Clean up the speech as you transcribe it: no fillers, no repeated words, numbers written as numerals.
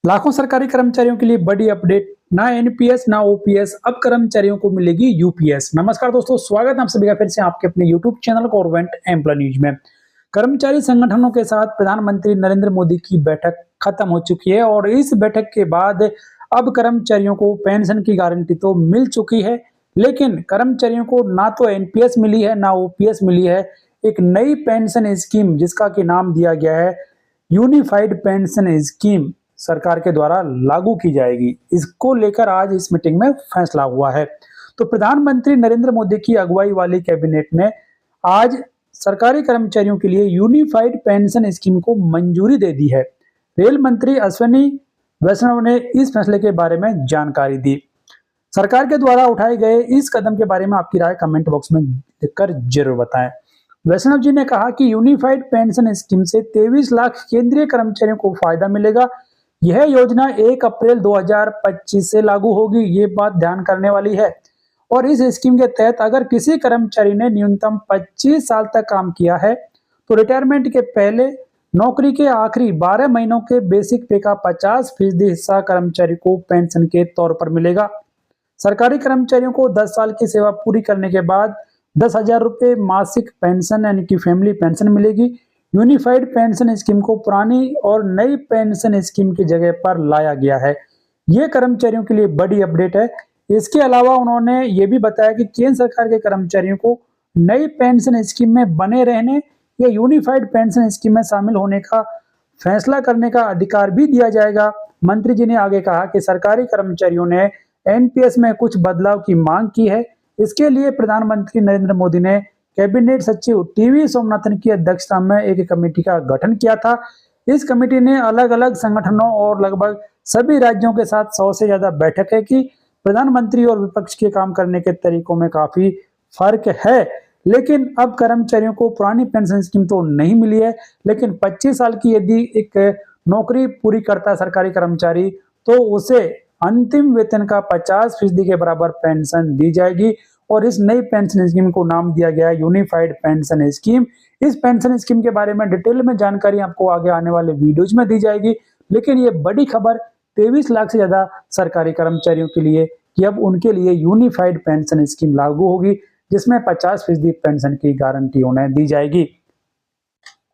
लाखों सरकारी कर्मचारियों के लिए बड़ी अपडेट। ना एनपीएस ना ओपीएस, अब कर्मचारियों को मिलेगी यूपीएस। नमस्कार दोस्तों, स्वागत है आप सभी का फिर से आपके अपने YouTube channel government employ news में। कर्मचारी संगठनों के साथ प्रधानमंत्री नरेंद्र मोदी की बैठक खत्म हो चुकी है और इस बैठक के बाद अब कर्मचारियों को पेंशन की गारंटी तो मिल चुकी है, लेकिन कर्मचारियों को ना तो एनपीएस मिली है ना ओपीएस मिली है। एक नई पेंशन स्कीम जिसका कि नाम दिया गया है यूनिफाइड पेंशन स्कीम सरकार के द्वारा लागू की जाएगी। इसको लेकर आज इस मीटिंग में फैसला हुआ है। तो प्रधानमंत्री नरेंद्र मोदी की अगुवाई वाली कैबिनेट ने आज सरकारी कर्मचारियों के लिए यूनिफाइड पेंशन स्कीम को मंजूरी दे दी है। रेल मंत्री अश्विनी वैष्णव ने इस फैसले के बारे में जानकारी दी। सरकार के द्वारा उठाए गए इस कदम के बारे में आपकी राय कमेंट बॉक्स में लिखकर जरूर बताएं। वैष्णव जी ने कहा कि यूनिफाइड पेंशन स्कीम से 23 लाख केंद्रीय कर्मचारियों को फायदा मिलेगा। यह योजना 1 अप्रैल 2025 से लागू होगी, ये बात ध्यान करने वाली है। और इस स्कीम के तहत अगर किसी कर्मचारी ने न्यूनतम 25 साल तक काम किया है तो रिटायरमेंट के पहले नौकरी के आखिरी 12 महीनों के बेसिक पे का 50% हिस्सा कर्मचारी को पेंशन के तौर पर मिलेगा। सरकारी कर्मचारियों को 10 साल की सेवा पूरी करने के बाद 10,000 रुपये मासिक पेंशन यानी कि फैमिली पेंशन मिलेगी। यूनिफाइड पेंशन स्कीम को पुरानी और नई पेंशन स्कीम की जगह पर लाया गया है। ये कर्मचारियों के लिए बड़ी अपडेट है। इसके अलावा उन्होंने ये भी बताया कि केंद्र सरकार के कर्मचारियों को नई पेंशन स्कीम में बने रहने या यूनिफाइड पेंशन स्कीम में शामिल होने का फैसला करने का अधिकार भी दिया जाएगा। मंत्री जी ने आगे कहा कि सरकारी कर्मचारियों ने एनपीएस में कुछ बदलाव की मांग की है। इसके लिए प्रधानमंत्री नरेंद्र मोदी ने कैबिनेट सचिव टीवी सोमनाथन की अध्यक्षता में एक कमेटी का गठन किया था। इस कमेटी ने अलग अलग संगठनों और लगभग सभी राज्यों के साथ 100 से ज्यादा बैठकें की। प्रधानमंत्री और विपक्ष के काम करने के तरीकों में काफी फर्क है, लेकिन अब कर्मचारियों को पुरानी पेंशन स्कीम तो नहीं मिली है, लेकिन 25 साल की यदि एक नौकरी पूरी करता है सरकारी कर्मचारी तो उसे अंतिम वेतन का 50% के बराबर पेंशन दी जाएगी। और इस नई पेंशन स्कीम को नाम दिया गया है यूनिफाइड पेंशन स्कीम। इस पेंशन स्कीम के बारे में डिटेल में जानकारी आपको आगे आने वाले वीडियोज में दी जाएगी, लेकिन ये बड़ी खबर 23 लाख से ज्यादा सरकारी कर्मचारियों के लिए कि अब उनके लिए यूनिफाइड पेंशन स्कीम लागू होगी, जिसमें 50% पेंशन की गारंटी उन्हें दी जाएगी।